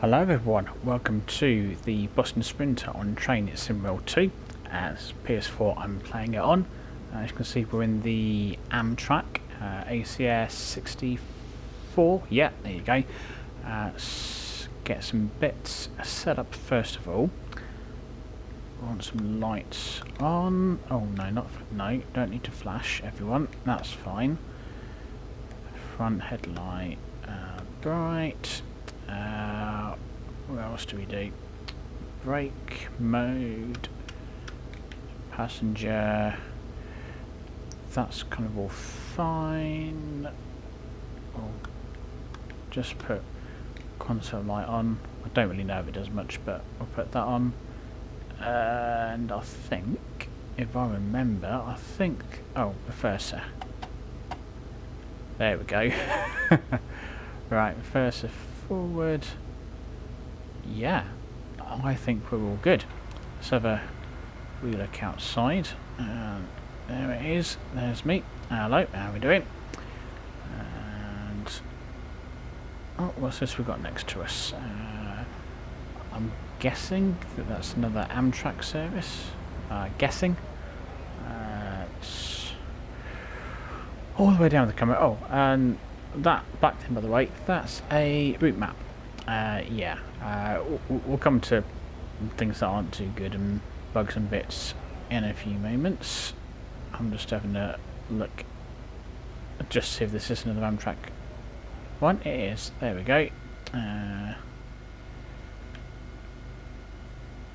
Hello everyone, welcome to the Boston Sprinter on Train Sim 2. As PS4 I'm playing it on. As you can see we're in the Amtrak ACS 64. Yeah, there you go. Get some bits set up first of all. Want some lights on. Oh no, don't need to flash everyone, that's fine. Front headlight bright. What else do we do? Brake mode, passenger, that's kind of all fine. I'll just put console light on. I don't really know if it does much, but I'll put that on. And I think, if I remember, oh, reverser. There we go. Right, reverser forward. Yeah, I think we're all good. Let's have a wee look outside. There it is. There's me. Hello, how are we doing? And oh, what's this we've got next to us? I'm guessing that that's another Amtrak service. Guessing. It's all the way down the camera. Oh, and that black thing, by the way, that's a route map. Yeah, we'll come to things that aren't too good and bugs and bits in a few moments. I'm just having a look, just see if this is another Amtrak one. It is. There we go. And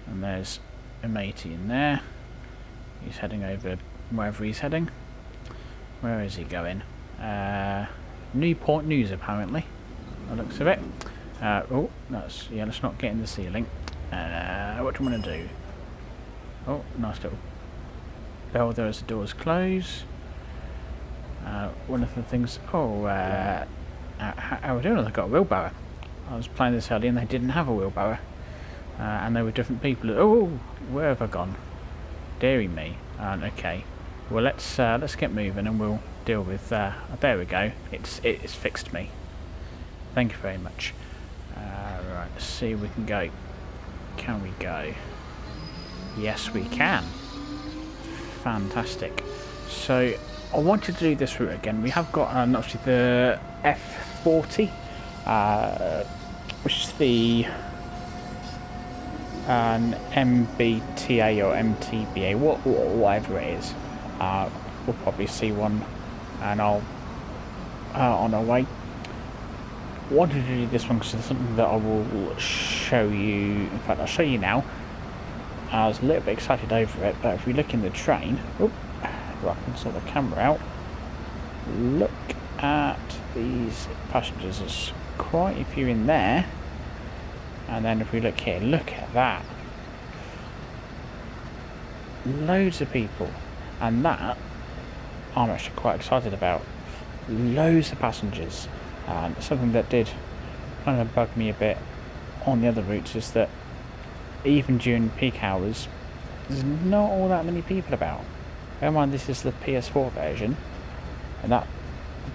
there's a matey in there. He's heading over wherever he's heading. Where is he going? Newport News, apparently. By the looks of it. Oh, let's not get in the ceiling. What do I want to do? Oh, nice little bell there as the doors close. One of the things... Oh, how are we doing? I've got a wheelbarrow. I was playing this earlier and they didn't have a wheelbarrow. And they were different people. Oh, where have I gone? Deary me. Okay. Well, let's get moving and we'll deal with... there we go. It's fixed me. Thank you very much. Right, let's see if we can go. Can we go? Yes, we can. Fantastic. So, I wanted to do this route again. We have got obviously the F40, which is the an MBTA or MTBA, whatever it is. We'll probably see one, and I'll on our way. Wanted to do this one because it's something that I will show you. In fact, I'll show you now. I was a little bit excited over it, but if we look in the train, right, I can sort the camera out. Look at these passengers. There's quite a few in there. And then if we look here, look at that. Loads of people. And that, I'm actually quite excited about. Loads of passengers. And something that did kind of bug me a bit on the other routes is that even during peak hours, there's not all that many people about. Bear in mind, this is the PS4 version, and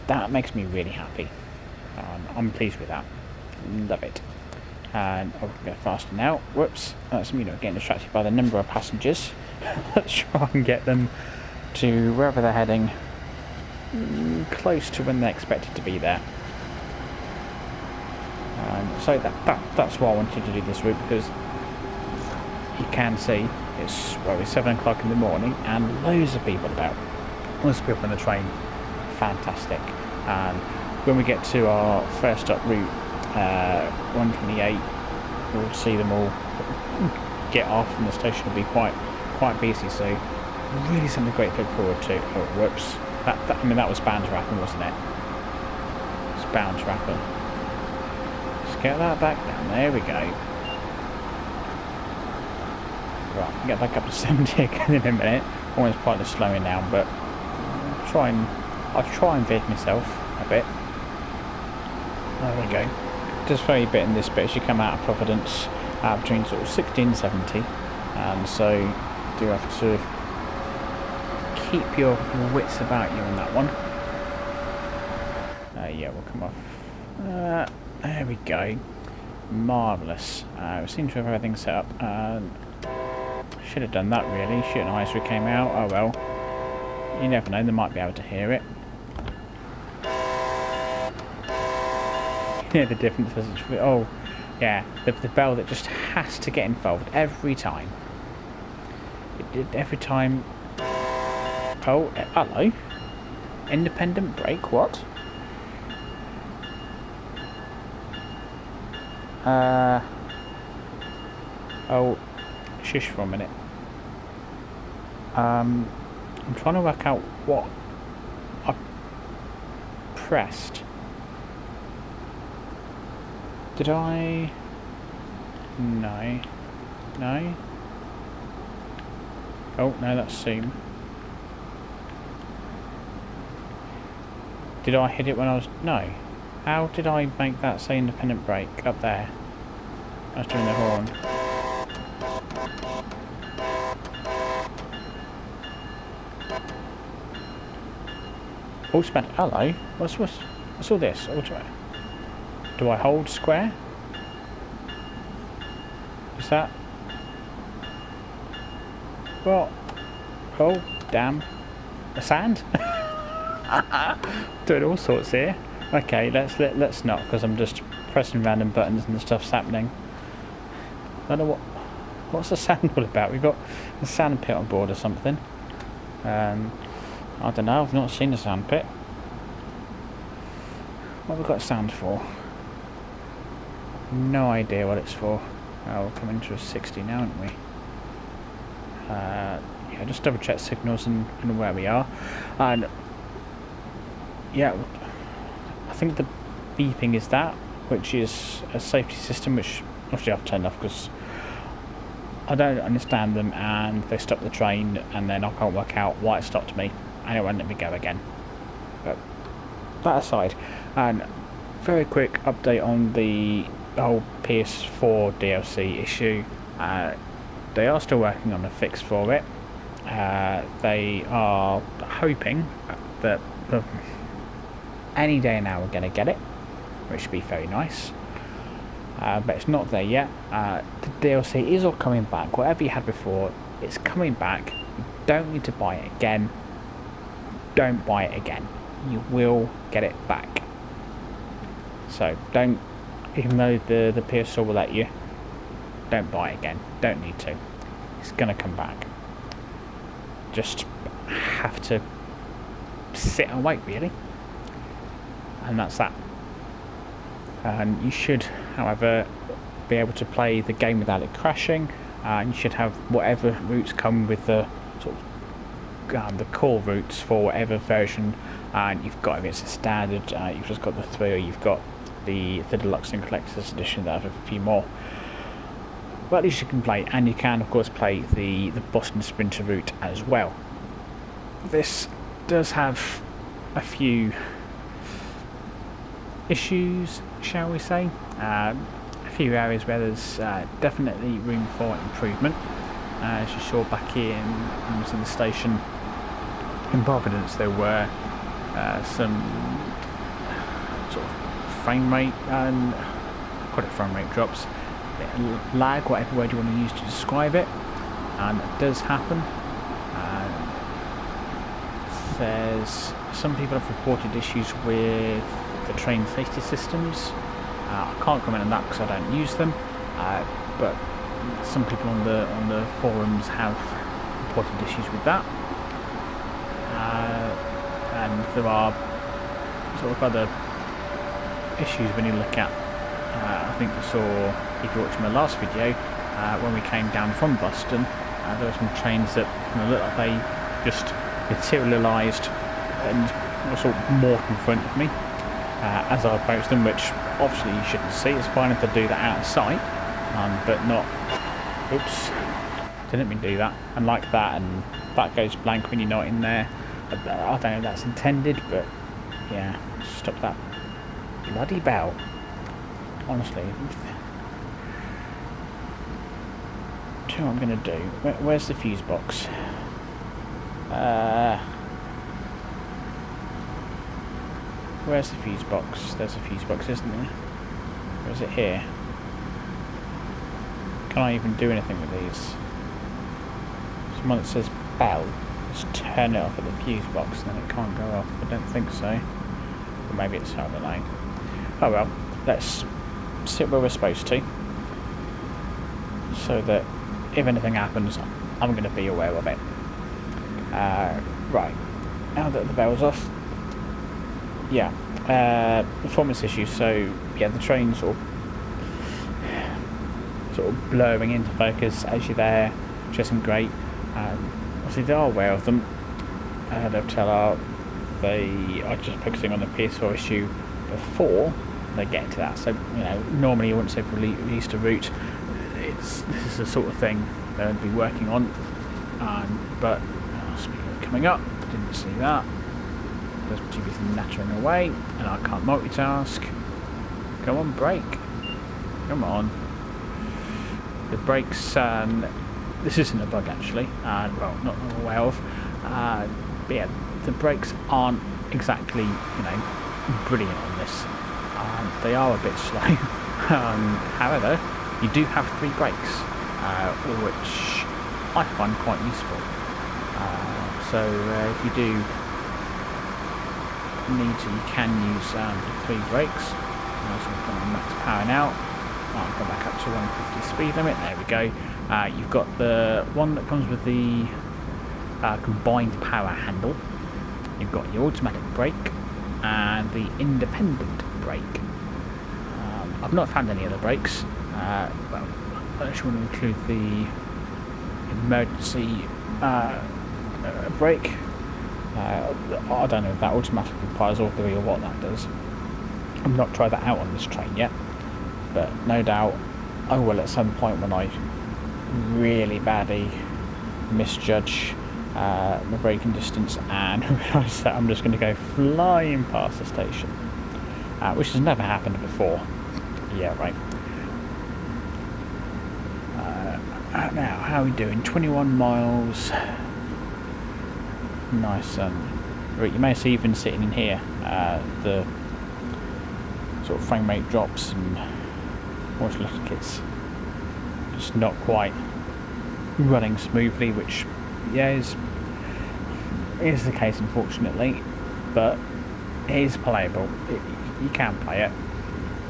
that makes me really happy. I'm pleased with that. Love it. And I'll go faster now. Whoops, that's me not getting distracted by the number of passengers. Let's try and get them to wherever they're heading, close to when they're expected to be there. So that's why I wanted to do this route, because you can see it's 7 o'clock in the morning and loads of people about. Loads of people on the train. Fantastic. And when we get to our first stop route, 128, we'll see them all get off, and the station will be quite busy. So really something great to look forward to. Oh, whoops. That was bound to happen, wasn't it? It's bound to happen. Get that back down. There we go. Right, get back up to 70 again in a minute. Almost pointless slowing down, but I'll try and veer myself a bit. There we go. Just very bit in this bit as you come out of Providence, between sort of 60 and 70, and so do have to keep your wits about you on that one. Yeah, we'll come off. There we go. Marvellous. We seem to have everything set up. Should have done that really, shooting eyes we came out. Oh well. You never know, they might be able to hear it. Yeah, the difference is, oh yeah, the bell that just has to get involved every time. It did every time. Oh, hello. Independent brake, what? Oh, shush for a minute. I'm trying to work out what I pressed. Did I? No. No? Oh, no, that's zoom. Did I hit it when I was... No. How did I make that say independent brake up there? I was doing the horn. Oh, spent. Hello. What's all this? Do I hold square? Is that... What? Oh, damn. The sand? Doing all sorts here. Okay, let's not, because I'm just pressing random buttons and stuff's happening. I don't know what's the sand all about. We've got a sand pit on board or something. I don't know. I've not seen a sand pit. What have we got sand for? No idea what it's for. Oh, we're coming to a 60 now, aren't we? Yeah, just double check signals and where we are. And yeah, I think the beeping is that, which is a safety system, which obviously I've turned off because I don't understand them, and they stop the train, and then I can't work out why it stopped me, and it won't let me go again. But that aside, and very quick update on the whole PS4 DLC issue. They are still working on a fix for it. They are hoping that any day now we're going to get it, which should be very nice. But it's not there yet. The DLC is all coming back. Whatever you had before, it's coming back. You don't need to buy it again. Don't buy it again. You will get it back. So don't, even though the PS4 will let you, don't buy it again. Don't need to. It's going to come back. Just have to sit and wait, really. And that's that. And you should, however, be able to play the game without it crashing. And you should have whatever routes come with the sort of the core routes for whatever version. And you've got, if it's a standard, you've just got the 3, or you've got the deluxe and collector's edition that have a few more. But at least you can play, and you can of course play the Boston Sprinter route as well. This does have a few issues, shall we say, a few areas where there's definitely room for improvement. As you saw back in the station in Providence, there were some sort of frame rate and frame rate drops, lag, whatever word you want to use to describe it, and it does happen. There's some people have reported issues with the train safety systems. I can't comment on that because I don't use them, but some people on the forums have reported issues with that, and there are sort of other issues when you look at. I think you saw, if you watched my last video, when we came down from Boston, there were some trains that looked like they just materialised and sort of morphed in front of me as I approached them, which obviously you shouldn't see. It's fine if they do that out of sight, but not... Oops, didn't mean to do that. And like that, and that goes blank when you're not in there. I don't know if that's intended, but yeah, stop that bloody bell. Honestly. Do you know what I'm going to do? Where's the fuse box? Where's the fuse box? There's a fuse box, isn't there? Or is it here? Can I even do anything with these? Someone that says bell, just turn it off at the fuse box and then it can't go off. I don't think so. Or maybe it's, I don't know. Oh well, let's sit where we're supposed to. So that if anything happens, I'm going to be aware of it. Right, now that the bell's off, yeah, performance issues. So yeah, the train's sort of blurring into focus as you're there, which isn't great. Obviously they are aware of them. They'll tell her they are just focusing on the PS4 issue before they get to that. So you know, normally once they've released a route, this is the sort of thing they'll be working on. But speaking of coming up, didn't see that. There's TV's nattering away, and I can't multitask. Come on, brake. Come on. The brakes, this isn't a bug actually, well, not I'm aware of. But yeah, the brakes aren't exactly, you know, brilliant on this. They are a bit slow. However, you do have 3 brakes, which I find quite useful. So if you do need to, you can use 3 brakes. So I'm putting on max power now. I'll go back up to 150 speed limit. There we go. You've got the one that comes with the combined power handle. You've got your automatic brake and the independent brake. I've not found any other brakes. Well, I just want to include the emergency brake. I don't know if that automatically applies all 3 or what that does. I've not tried that out on this train yet, but no doubt I will at some point when I really badly misjudge my braking distance and realise that I'm just going to go flying past the station, which has never happened before. Yeah, right. Now, how are we doing? 21 miles. Nice. You may see even sitting in here, the sort of frame rate drops and watch like it's just not quite running smoothly, which yeah is the case unfortunately, but it is playable. You can play it,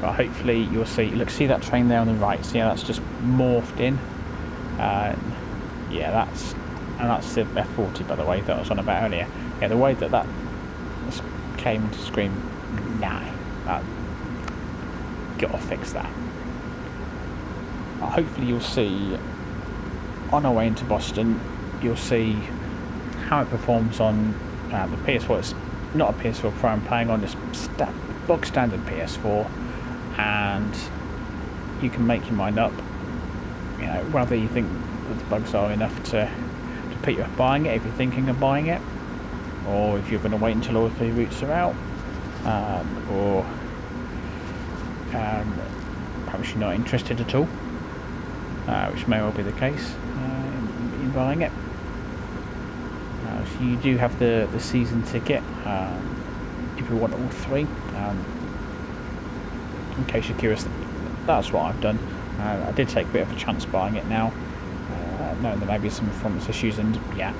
but hopefully you'll see. Look, see that train there on the right? See how that's just morphed in? Yeah, that's the F40 by the way that I was on about earlier. Yeah, the way that came to scream, nah, gotta fix that. Hopefully you'll see on our way into Boston, you'll see how it performs on the PS4. It's not a PS4 Pro I'm playing on, just box standard PS4, and you can make your mind up, you know, whether you think that the bugs are enough to put you off buying it if you're thinking of buying it, or if you're going to wait until all 3 routes are out, or perhaps you're not interested at all, which may well be the case in buying it. So you do have the season ticket if you want all 3. In case you're curious, that's what I've done. I did take a bit of a chance buying it now, knowing there may be some performance issues, and yeah,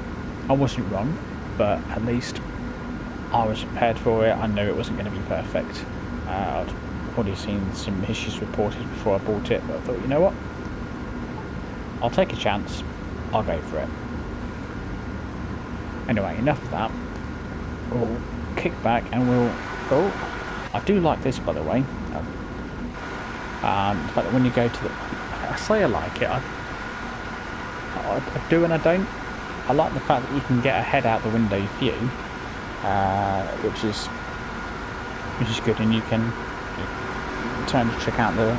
I wasn't wrong, but at least I was prepared for it. I knew it wasn't going to be perfect. I'd already seen some issues reported before I bought it, but I thought, you know what, I'll take a chance, I'll go for it. Anyway, enough of that. We'll kick back and we'll... Oh, I do like this by the way. The fact that when you go to the... I say I like it, I do and I don't. I like the fact that you can get a head out the window view, which is good, and you can turn to check out the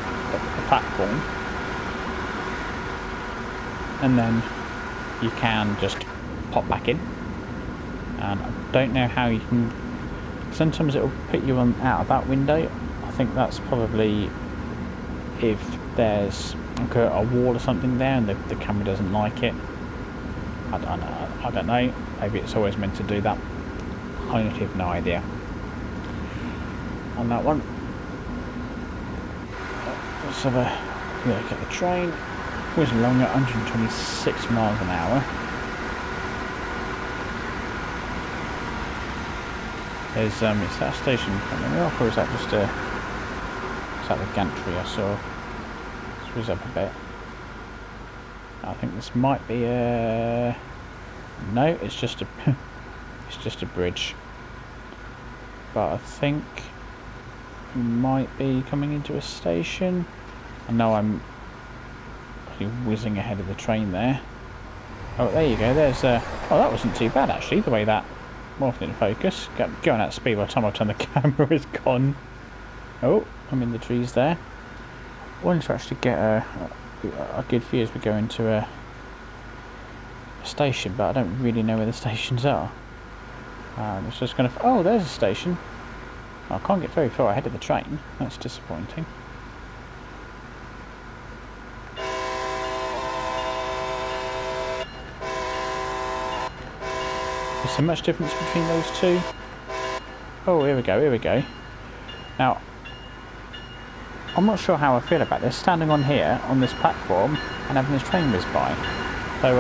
platform, and then you can just pop back in. And I don't know how you can. Sometimes it will put you on out of that window. I think that's probably if there's like a wall or something there and the camera doesn't like it. I don't know. Maybe it's always meant to do that. I honestly have no idea on that one. Let's have a look at the train. whizzing along at 126 miles an hour. There's is that station coming up, or is that just a... Is that the gantry I saw? Let's whiz up a bit. I think this might be a... No, it's just a... it's just a bridge. But I think we might be coming into a station. I know I'm whizzing ahead of the train there. Oh, there you go. There's oh, that wasn't too bad actually, the way that morphed into focus. Going at speed by the time I turn the camera is gone. Oh, I'm in the trees there. I wanted to actually get a good view as we go into a station, but I don't really know where the stations are. It's just going to... Oh, there's a station. I can't get very far ahead of the train. That's disappointing. Is there much difference between those two? Oh, here we go, here we go. Now, I'm not sure how I feel about this, standing on here, on this platform, and having this train whiz by. So,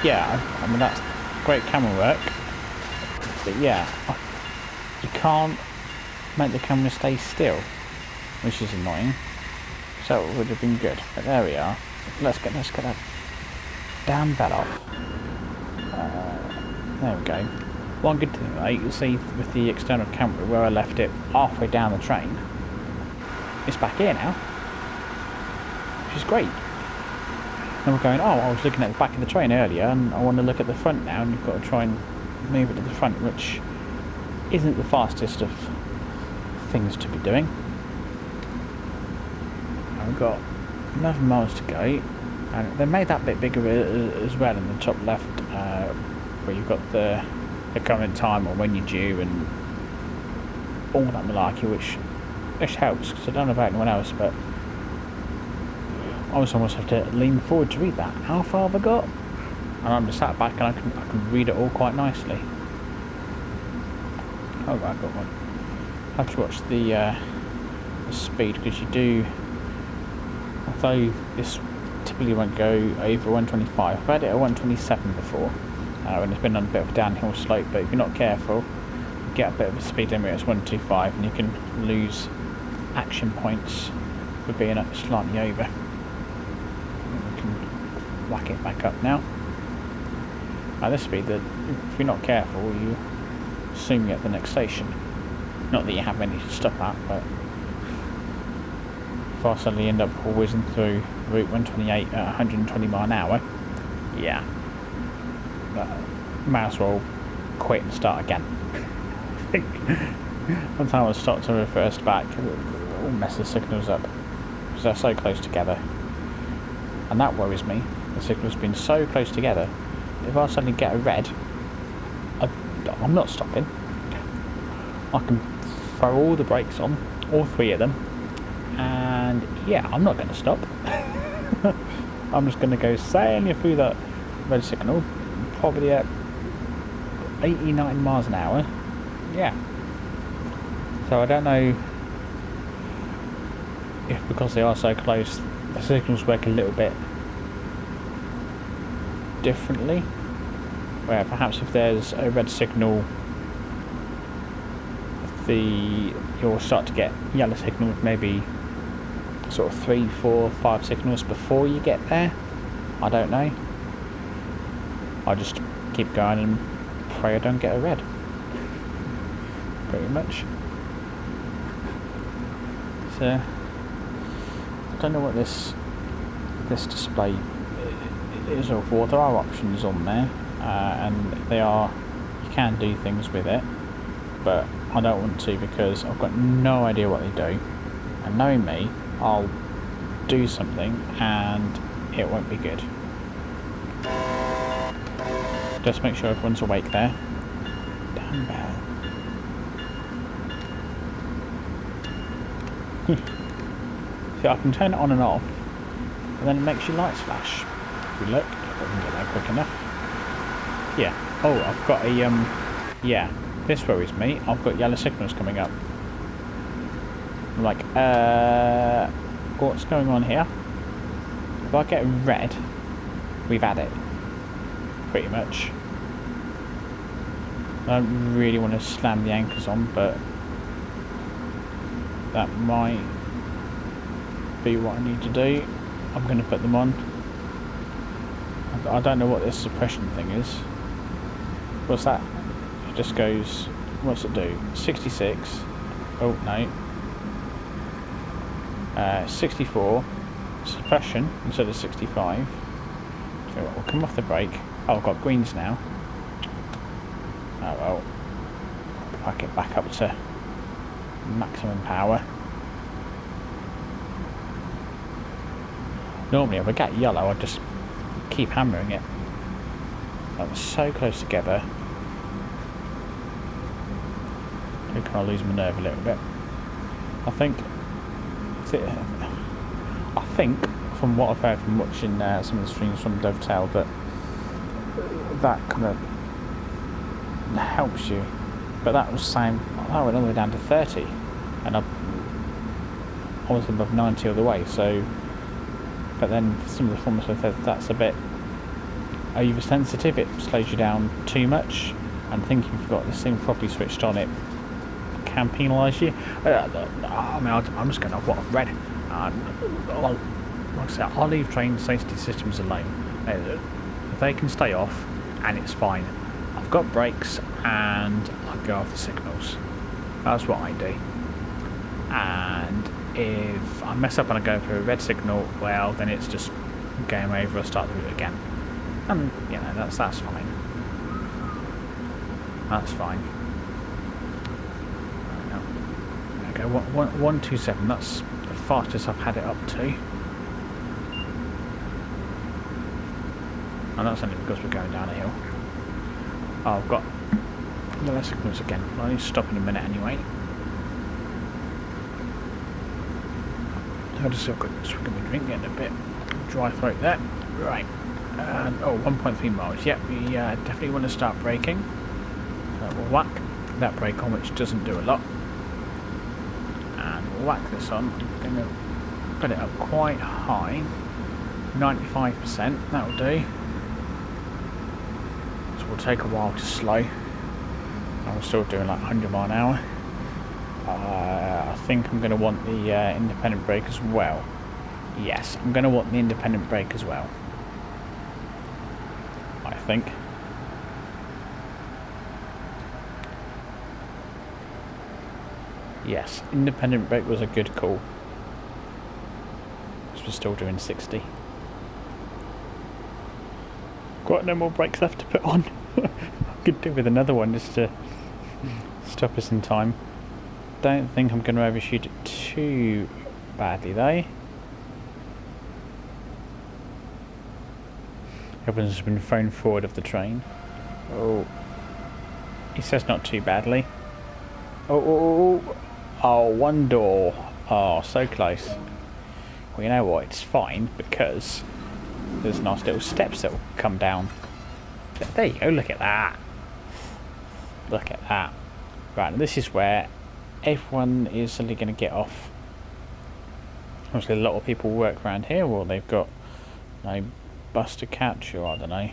yeah, I mean, that's great camera work. But yeah, you can't make the camera stay still, which is annoying. So it would have been good. But there we are. Let's get that damn bell off. There we go. One good thing though, you can see with the external camera where I left it halfway down the train, it's back here now, which is great. And we're going, oh, I was looking at the back of the train earlier and I want to look at the front now, and you've got to try and move it to the front, which isn't the fastest of things to be doing. And we've got 11 miles to go, and they made that bit bigger as well in the top left, where you've got the current time or when you're due and all that malarkey, which helps, because I don't know about anyone else, but I almost have to lean forward to read that. How far have I got? And I'm just sat back and I can read it all quite nicely. Oh, right, I've got one. I have to watch the speed, because you do, although this typically won't go over 125. I've had it at 127 before, when it's been on a bit of a downhill slope, but if you're not careful, you get a bit of a speed limit as 125 and you can lose action points for being slightly over. We can whack it back up now. At this speed, that if you're not careful, you soon get the next station. Not that you have any to stop at, but if I suddenly end up whizzing through Route 128 at 120 mile an hour, yeah, might as well quit and start again. I think one time I stopped to reverse back, it will mess the signals up, because they're so close together, and that worries me. The signals being so close together, if I suddenly get a red, I'm not stopping. I can throw all the brakes on, all three of them, and yeah, I'm not going to stop. I'm just going to go sailing through that red signal, probably at 89 miles an hour. Yeah. So I don't know if, because they are so close, the signals work a little bit differently, where perhaps if there's a red signal, you'll start to get yellow signals maybe sort of 3, 4, 5 signals before you get there. I don't know. I just keep going and pray I don't get a red. Pretty much. So I don't know what this display is all for. There are options on there, and you can do things with it, but I don't want to, because I've got no idea what they do, and knowing me, I'll do something and it won't be good. Just make sure everyone's awake there. Damn bell. See, I can turn it on and off, and then it makes your lights flash. If you look, if I can get there quick enough. Yeah. Oh, I've got a yeah. This worries me. I've got yellow signals coming up. I'm like, what's going on here? If I get red, we've had it. Pretty much. I don't really want to slam the anchors on, but that might be what I need to do. I'm going to put them on. I don't know what this suppression thing is. What's that? It just goes... What's it do? 66. Oh, no. 64. Suppression instead of 65. So we'll come off the brake. Oh, I've got greens now. Oh well. I'll get back up to maximum power. Normally if I get yellow I'd just keep hammering it. That was so close together. I kind of lose my nerve a little bit. I think from what I've heard from watching some of the streams from Dovetail that kind of helps you, but that was saying I went all the way down to 30 and I was above 90 all the way, so but then some of the forms have said that's a bit oversensitive, it slows you down too much, and thinking if you've got this thing properly switched on it can penalise you. I mean, I'm just going off what I've read. Like I said, I'll leave train safety systems alone. They can stay off and it's fine. I've got brakes and I go off the signals. That's what I do. And if I mess up and I go for a red signal, well then it's just game over, I'll start the route again. And you know, that's fine. That's fine. Okay, 127, that's the fastest I've had it up to. And that's only because we're going down a hill. Oh, I've got the signals again. I need to stop in a minute anyway. I'll just have a quick swig of my drink, getting a bit dry throat there. Right. And, 1.3 miles. Yep, we definitely want to start braking. So we'll whack that brake on, which doesn't do a lot. And we'll whack this on. I'm going to put it up quite high. 95%, that'll do. So we'll take a while to slow. And we're still doing like 100 mile an hour. I think I'm going to want the independent brake as well. Yes, I'm going to want the independent brake as well. I think. Yes, independent brake was a good call. Because we're still doing 60. Got no more brakes left to put on. I could do with another one just to stop us in time. Don't think I'm going to overshoot it too badly though. Everyone's been thrown forward of the train. Oh, he says not too badly. Oh, one door. Oh, so close. Well, you know what? It's fine because there's nice little steps that will come down. There you go. Look at that. Look at that. Right, and this is where everyone is suddenly going to get off. Obviously, a lot of people work around here, or they've got no bus to catch, or I don't know.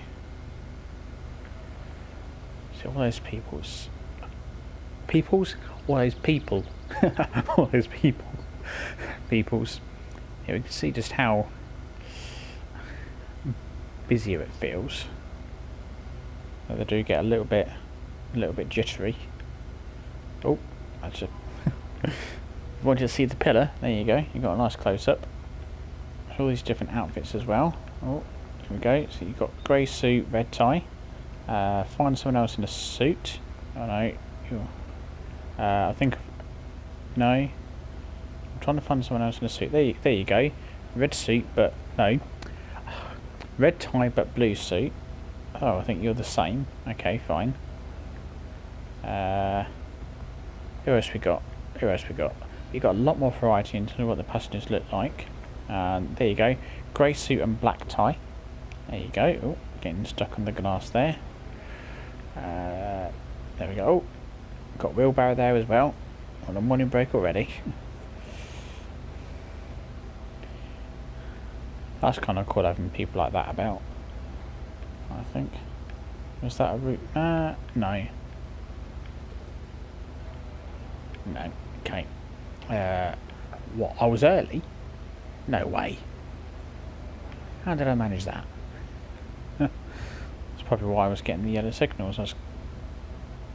See all those peoples. All those people. All those people. Peoples. Here we can see just how busier it feels. But they do get a little bit jittery. Oh, that's a. Want you to see the pillar? There you go. You got a nice close up. All these different outfits as well. Oh, here we go. So you've got grey suit, red tie. Find someone else in a suit. Oh no. I think. No. I'm trying to find someone else in a suit. There you go. Red suit, but no. Red tie, but blue suit. Oh, I think you're the same. Okay, fine. Who else we got? You got a lot more variety in terms of what the passengers look like. There you go. Grey suit and black tie. There you go. Oh, getting stuck on the glass there. There we go. Oh, got wheelbarrow there as well. On a morning break already. That's kind of cool having people like that about, I think. Was that a route? No. No, okay. What, I was early? No way. How did I manage that? That's probably why I was getting the yellow signals. I was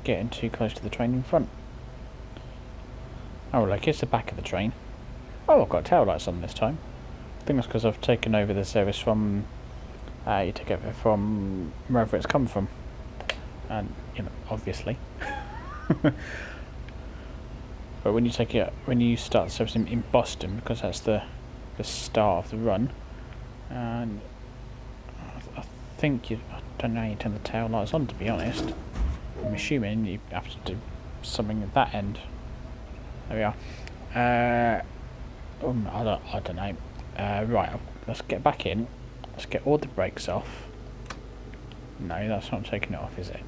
getting too close to the train in front. Oh look, it's the back of the train. Oh, I've got tail lights on this time. I think that's because I've taken over the service from... you take over from wherever it's come from. And, you know, obviously. But when you take it, when you start servicing in Boston, because that's the start of the run, and I think you, I don't know how you turn the tail lights on, to be honest. I'm assuming you have to do something at that end. There we are. I don't know. Right, let's get back in. Let's get all the brakes off. No, that's not taking it off, is it?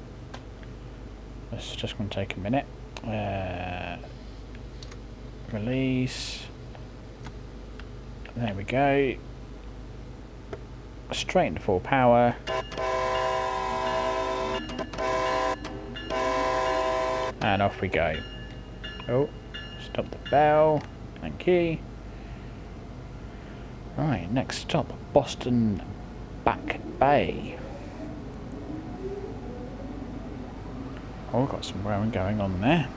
It's just going to take a minute. Release. There we go. Straight into full power. And off we go. Oh, stop the bell. Thank you. Right, next stop, Boston Back Bay. Oh, I've got some rowing going on there.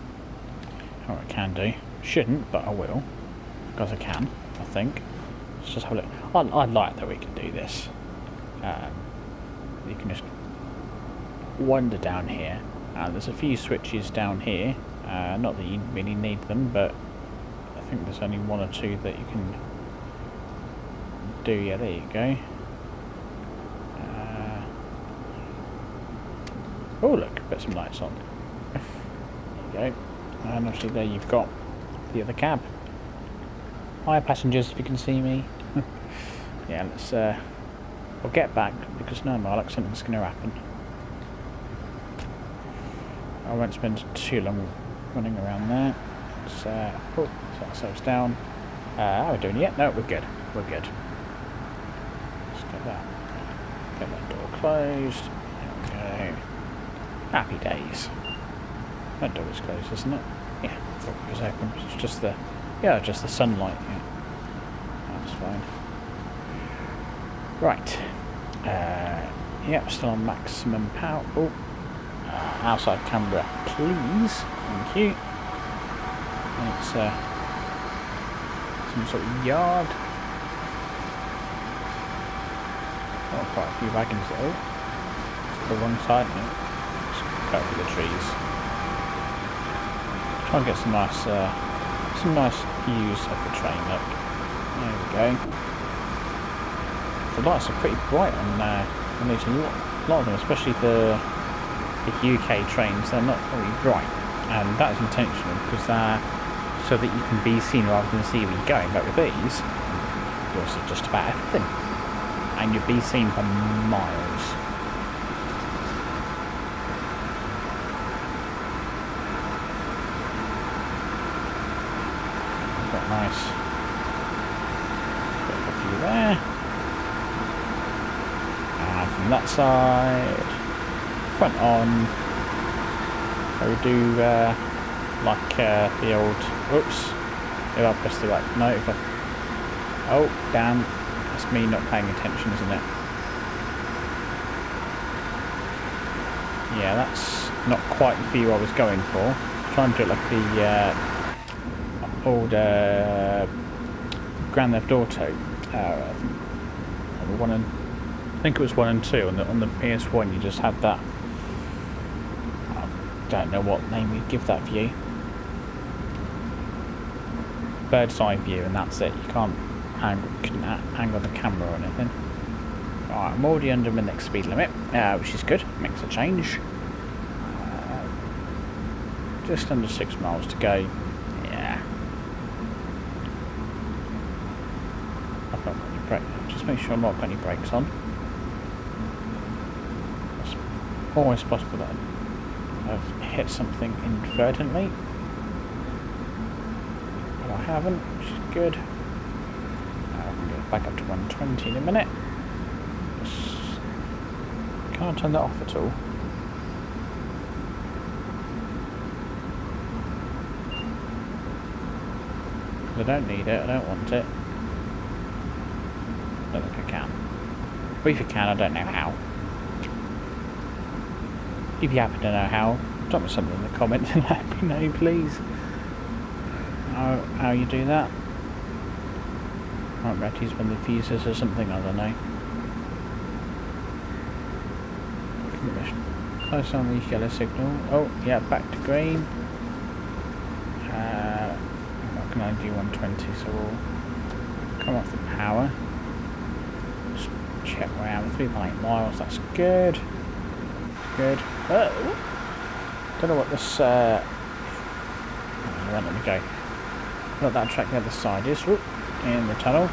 Oh, I can do. Shouldn't, but I will. Because I can, I think. Let's just have a look. I like that we can do this. You can just wander down here. There's a few switches down here. Not that you really need them, but I think there's only one or two that you can do. Yeah, there you go. Oh look, put some lights on. There you go. And obviously there you've got the other cab. Hi passengers, if you can see me. Yeah, let's we'll get back because no more like something's going to happen. I won't spend too long running around there. Let's set ourselves down. How are we doing yet? No, we're good. We're good. Let's get that door closed. There we go. Happy days. That door is closed, isn't it? Yeah, I thought it was open. It's just the sunlight. Yeah, that's fine. Right. Yep, still on maximum power. Oh, outside camera, please. Thank you. It's some sort of yard. Oh, quite a few wagons. Oh, the wrong side now. Just cut through the trees. Try and get some nice views of the train. Look, there we go. The lights are pretty bright on these. A lot of them, especially the UK trains, they're not very bright, and that is intentional because they're so that you can be seen rather than see where you're going. But with these, you'll see just about everything, and you'll be seen for miles. Got nice bit of a view there, and from that side, front on. We do like the old. Oops! If I press the right. No. If I, oh damn! That's me not paying attention, isn't it? Yeah, that's not quite the view I was going for. Trying to do it like the old Grand Theft Auto. I think it was 1 and 2 on the PS1. You just had that. Don't know what name we'd give that view. Bird's eye view, and that's it. You can't angle the camera or anything. Alright, I'm already under my next speed limit, which is good. Makes a change. Just under 6 miles to go. Yeah. I've not got any brakes. Just make sure I've not got any brakes on. It's always possible that I've hit something inadvertently, but I haven't, which is good. I can get back up to 120 in a minute. Can't turn that off at all. I don't need it, I don't want it. I don't think I can. But if you can, I don't know how. If you happen to know how, drop me something in the comments and let me know, please. How you do that. I might have to use one of the fuses or something, I don't know. Close on the yellow signal. Oh, yeah, back to green. I'm not going to do 120, so we'll come off the power. Just check where I am. 3.8 miles, that's good. Good. Don't know what this. Won't let me go. What that track the other side is. In the tunnel.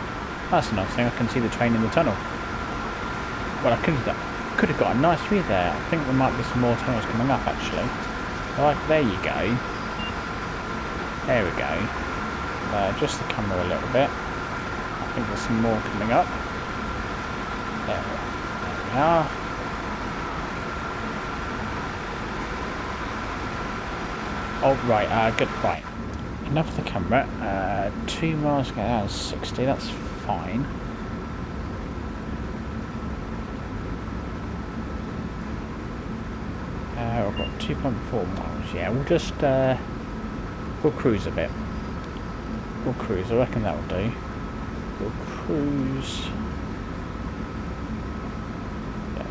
That's a nice thing. I can see the train in the tunnel. Well, I could have got a nice view there. I think there might be some more tunnels coming up actually. Like, there you go. There we go. Just the camera a little bit. I think there's some more coming up. There we are. Oh, right, good, right. Enough of the camera. 2 miles ago, that was 60, that's fine. We've got 2.4 miles, yeah, we'll just, we'll cruise a bit. We'll cruise, I reckon that will do. We'll cruise. Yeah.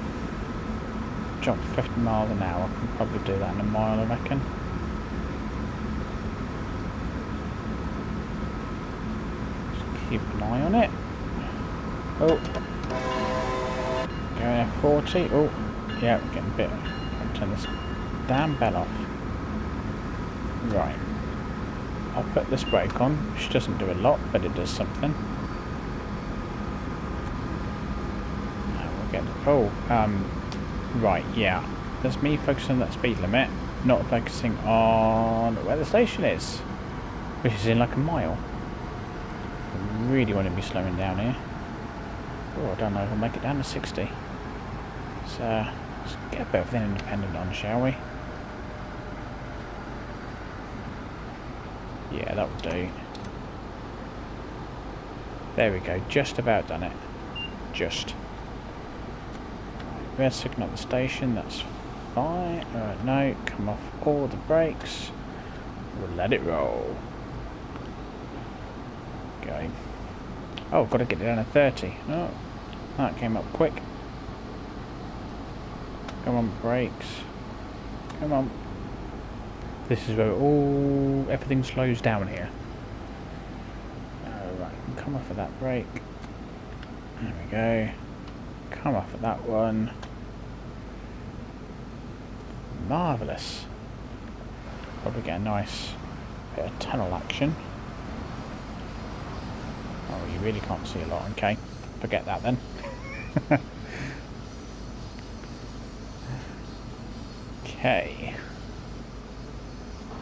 Jump 50 miles an hour, I can probably do that in a mile, I reckon. Keep an eye on it. Oh, going at 40. Oh, yeah, we're getting a bit. I'll turn this damn bell off. Right, I'll put this brake on, which doesn't do a lot, but it does something. We'll get. Oh, right, yeah. That's me focusing on that speed limit, not focusing on where the station is, which is in like a mile. Really want to be slowing down here. Oh, I don't know if I'll make it down to 60. So, let's get a bit of an independent on, shall we? Yeah, that will do. There we go, just about done it. Just. Red signal at the station, that's fine. Alright, no, come off all the brakes. We'll let it roll. Go. Oh, got to get it down to 30. Oh, that came up quick. Come on, brakes. Come on. This is where everything slows down here. Right, come off of that brake. There we go. Come off of that one. Marvellous. Probably get a nice bit of tunnel action. Oh, you really can't see a lot, okay. Forget that then. Okay.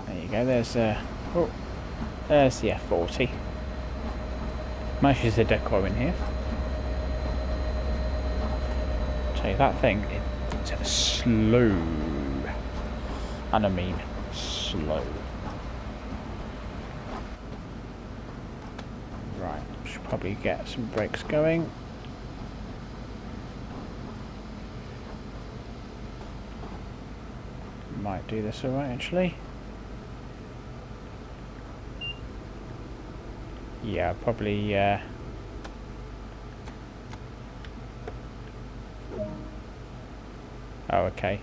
There you go, there's there's the F40. Nice use the decor in here. Tell you that thing, it's slow. And I mean slow. Right, should probably get some brakes going. Might do this alright actually. Yeah, probably oh, okay.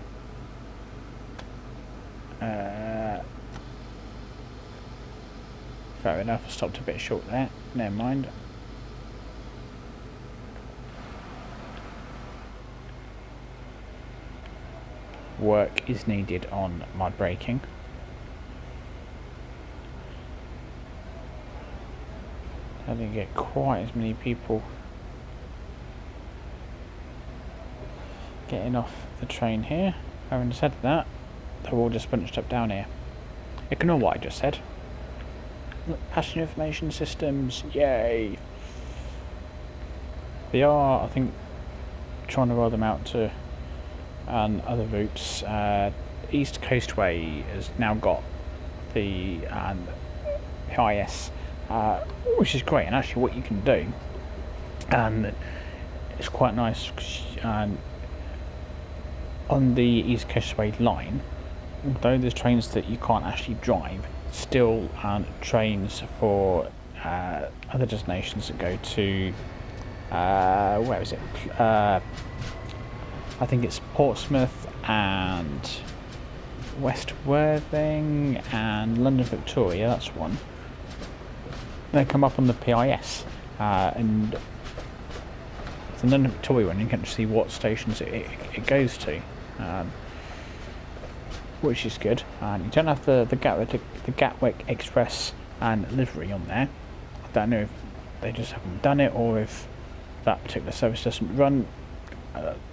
Fair enough, I stopped a bit short there. Never mind. Work is needed on my braking. I didn't get quite as many people getting off the train here. Having said that, they're all just bunched up down here. Ignore what I just said. Look, passenger information systems, yay! They are, I think, trying to roll them out to other routes. East Coastway has now got the PIS, which is great, and actually what you can do, and it's quite nice, on the East Coastway line, although there's trains that you can't actually drive, still trains for other destinations that go to where is it? I think it's Portsmouth and West Worthing and London Victoria. That's one. They come up on the PIS, and the London Victoria one, you can see what stations it goes to, which is good. And you don't have the Gatwick Express and livery on there. I don't know if they just haven't done it or if that particular service doesn't run.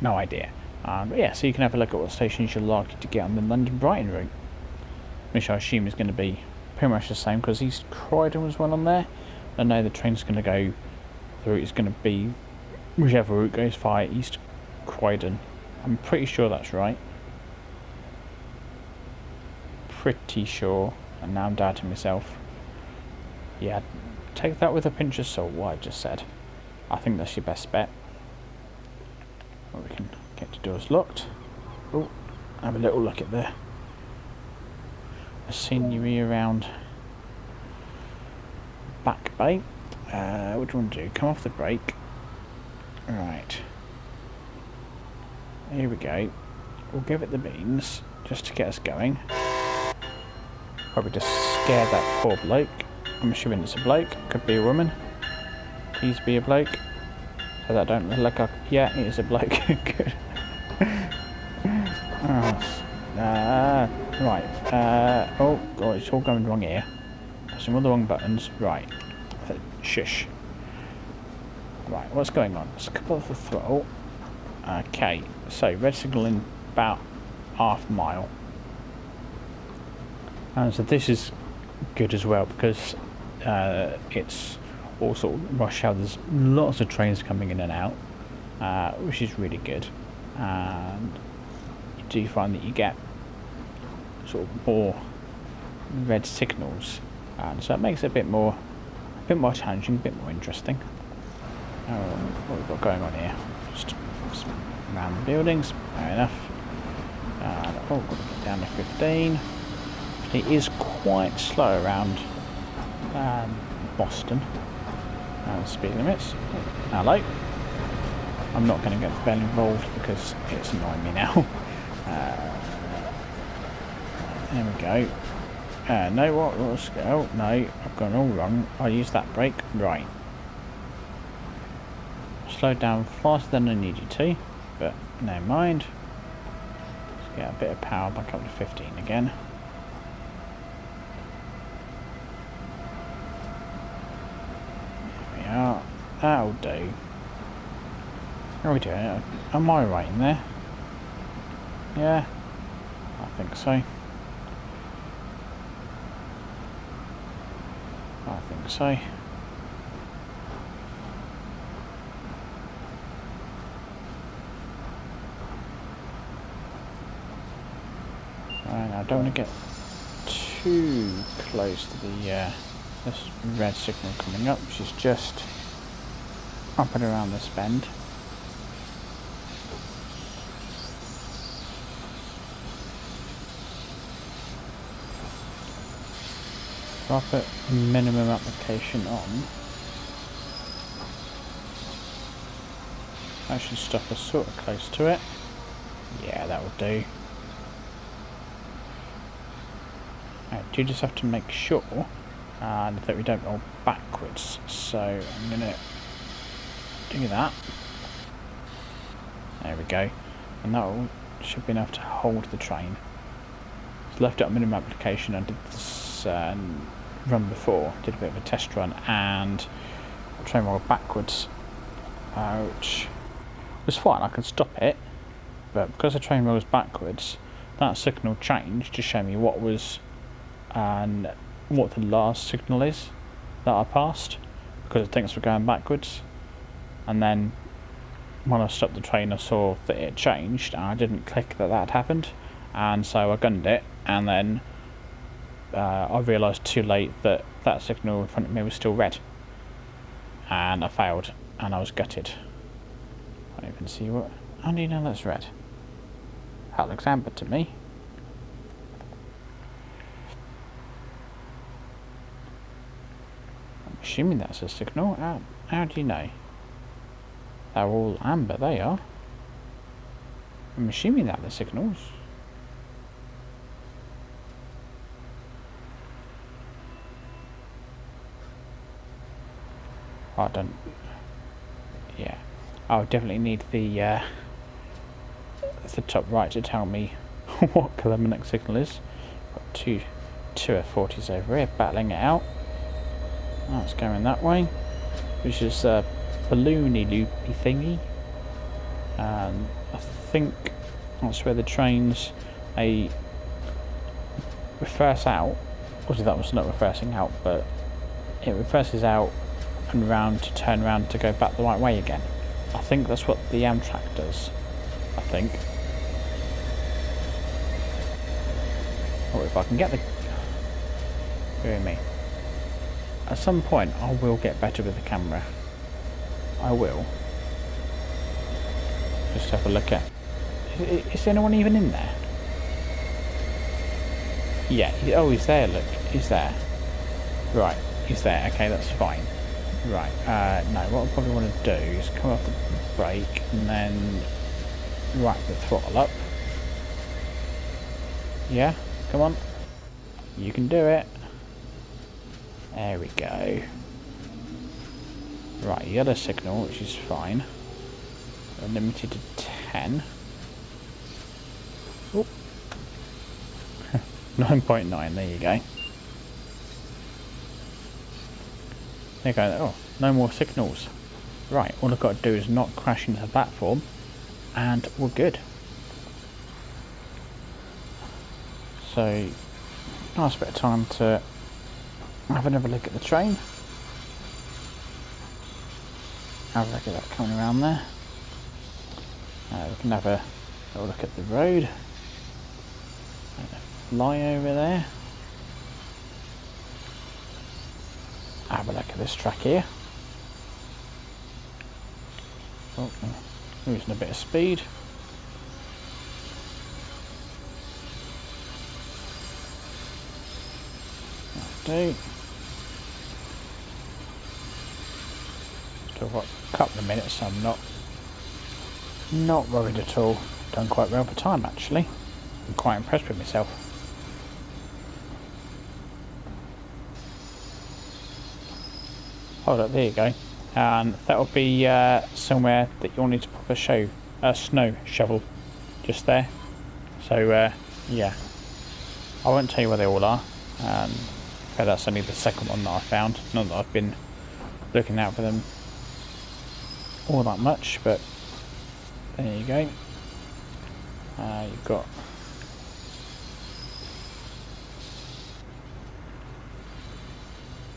No idea. But yeah, so you can have a look at what stations you're likely to get on the London-Brighton route, which I assume is going to be pretty much the same, because East Croydon was one on there. I know the train's going to go, the route is going to be whichever route goes via East Croydon. I'm pretty sure that's right. Pretty sure, and now I'm doubting myself. Yeah, take that with a pinch of salt, what I just said. I think that's your best bet. Well, we can get the doors locked. Oh, have a little look at the scenery around Back Bay. What do you want to do? Come off the brake. Right. Here we go. We'll give it the beans just to get us going. Probably just scare that poor bloke. I'm assuming it's a bloke. Could be a woman. Please be a bloke. So that don't look like... Yeah, it is a bloke. Good. Right. Oh, God, it's all going wrong here. Pressing all the wrong buttons. Right. Shush. Right, what's going on? Let's couple off the throttle. Okay, so red signal in about half a mile. And so this is good as well, because it's all sort of rush hour. There's lots of trains coming in and out, which is really good. And you do find that you get sort of more red signals, and so it makes it a bit more challenging, a bit more interesting. What we've got going on here? Just around the buildings. Fair enough. Oh, got to get down to 15. It is quite slow around Boston. Speed limits. Hello. I'm not going to get the bell involved because it's annoying me now. There we go. No, what's... Oh, no, I've gone all wrong. I used that brake. Right. Slowed down faster than I needed to, but never mind. Let's get a bit of power back up to 15 again. There we are. That'll do. How are we doing? Am I right in there? Yeah, I think so. I think so. Right, I don't want to get too close to the this red signal coming up, which is just up and around this bend. So I'll put minimum application on. That should stop us sort of close to it. Yeah, that will do. Right, do just have to make sure that we don't roll backwards. So I'm going to do that. There we go. And that should be enough to hold the train. Just left it at minimum application. I did this run before, did a bit of a test run, and the train rolled backwards, which was fine. I could stop it, but because the train rolls backwards, that signal changed to show me what was and what the last signal is that I passed, because it thinks we're going backwards, and then when I stopped the train I saw that it changed and I didn't click that had happened, and so I gunned it, and then I realised too late that that signal in front of me was still red, and I failed and I was gutted. I can't even see what. How do you know that's red? That looks amber to me. I'm assuming that's a signal. How do you know? They're all amber, they are. I'm assuming that they're signals. I don't. Yeah, I'll definitely need the top right to tell me what colour my next signal is. Got two F40s over here battling it out. That's going that way, which is a balloony loopy thingy. And I think that's where the trains reverse out. Obviously that was not reversing out, but it reverses out and round to turn around to go back the right way again. I think that's what the Amtrak does. I think. Or if I can get the... Hear me. At some point I will get better with the camera. I will. Just have a look at... Is anyone even in there? Yeah, oh he's there, look. He's there. Right, he's there. Okay, that's fine. Right, no, what I probably want to do is come off the brake and then rack the throttle up. Yeah, come on. You can do it. There we go. Right, yellow signal, which is fine. Limited to 10. Oh. 9.9, there you go. There you go. Oh, no more signals. Right, all I've got to do is not crash into the platform and we're good. So, nice bit of time to have another look at the train. Have a look at that coming around there. We can have a look at the road. And a fly over there. Have a look at this track here. Oh, losing a bit of speed. That'll do. Still got a couple of minutes, so I'm not worried at all. Done quite well for time actually. I'm quite impressed with myself. Hold up, there you go. And that'll be somewhere that you'll need to pop a snow shovel just there. So yeah, I won't tell you where they all are. That's only the second one that I found. Not that I've been looking out for them all that much, but there you go. You've got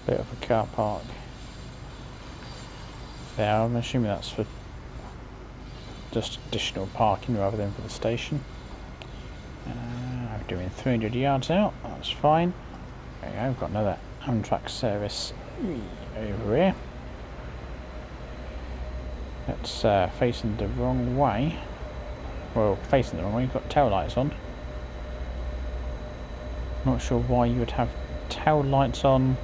a bit of a car park there. I'm assuming that's for just additional parking rather than for the station. I'm doing 300 yards out, that's fine. There you go, I've got another Amtrak service over here. It's facing the wrong way. Well, facing the wrong way, you've got tail lights on. Not sure why you would have tail lights on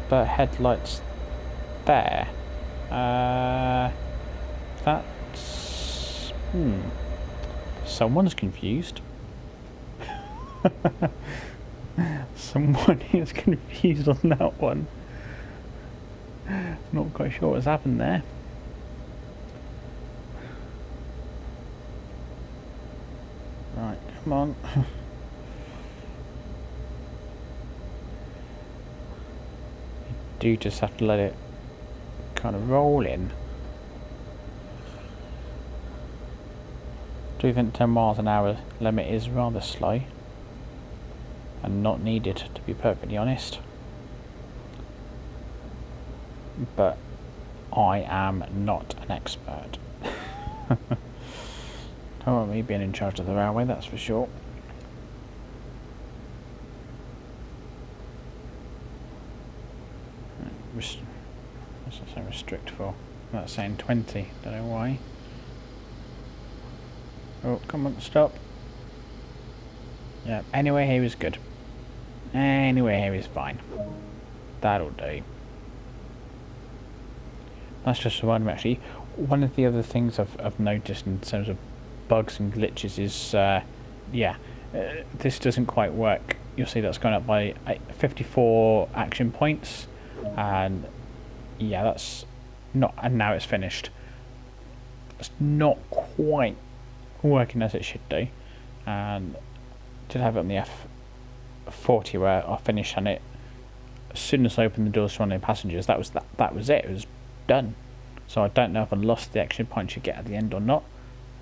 but headlights there. That's... Someone's confused. Someone is confused on that one. Not quite sure what's happened there. Right, come on. You do just have to let it kind of roll in. Do you think 10 miles an hour limit is rather slow and not needed, to be perfectly honest? But I am not an expert. Don't want me being in charge of the railway, that's for sure. What's that saying restrict for? That's saying 20, don't know why. Oh, come on, stop. Yeah, anyway here is good. Anyway here is fine. That'll do. That's just reminded me actually, one of the other things I've noticed in terms of bugs and glitches is, this doesn't quite work. You'll see that's gone up by 54 action points, and yeah, that's not, and now it's finished. It's not quite working as it should do, and did have it on the F40 where I finished on it. As soon as I opened the doors to one of the passengers, that was it. It was done. So I don't know if I lost the action points you get at the end or not.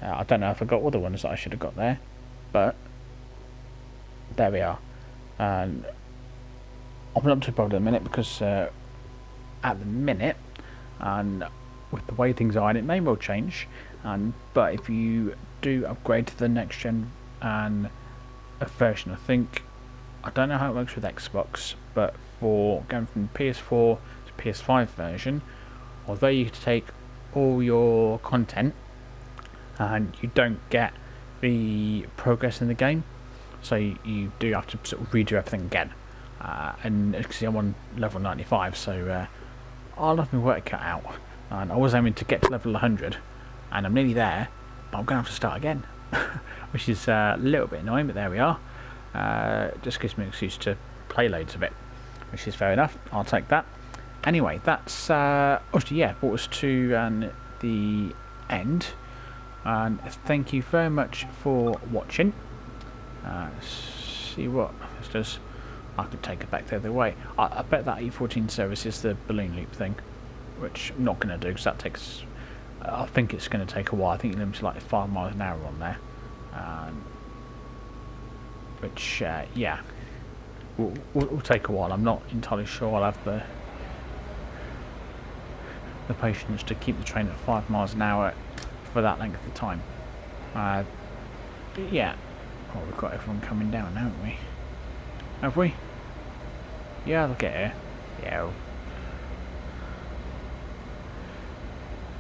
I don't know if I got all the ones that I should have got there, but there we are. And I'm not too bothered at the minute because at the minute, and with the way things are, and it may well change, but if you do upgrade to the next gen and a version, I don't know how it works with Xbox, but for going from PS4 to PS5 version, although you take all your content and you don't get the progress in the game, so you do have to sort of redo everything again. And see, I'm on level 95, so I'll have my work cut out. And I was aiming to get to level 100, and I'm nearly there, but I'm going to have to start again, which is a little bit annoying, but there we are. Just gives me an excuse to play loads of it, which is fair enough. I'll take that. Anyway, that's brought us to the end, and thank you very much for watching. See what this does. I could take it back the other way. I bet that E14 service is the balloon loop thing, which I'm not going to do because that takes. I think it's going to take a while. I think it limits like 5 miles an hour on there, which will take a while. I'm not entirely sure I'll have the patience to keep the train at 5 miles an hour for that length of time. But yeah, we've got everyone coming down, haven't we? Have we? Yeah, look at here. Yeah.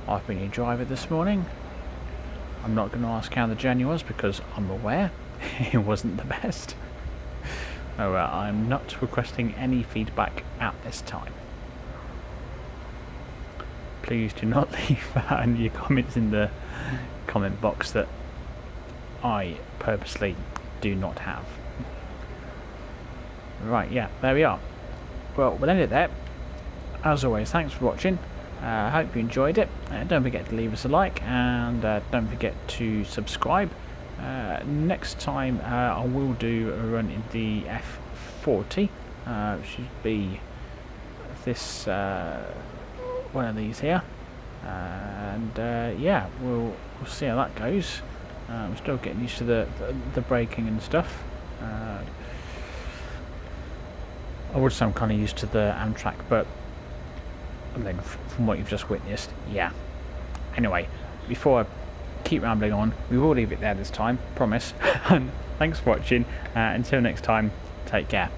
I've been your driver this morning. I'm not going to ask how the journey was because I'm aware it wasn't the best. Oh, I'm not requesting any feedback at this time. Please do not leave any comments in the comment box that I purposely do not have. Right, yeah, there we are. Well, we'll end it there. As always, thanks for watching. I hope you enjoyed it. Don't forget to leave us a like, and don't forget to subscribe. Next time I will do a run in the F40, which should be this one of these here, and yeah, we'll see how that goes. I'm still getting used to the braking and stuff. I would say I'm kind of used to the Amtrak, but I think from what you've just witnessed, yeah. Anyway, before I keep rambling on, we will leave it there this time, promise. And thanks for watching. Until next time, take care.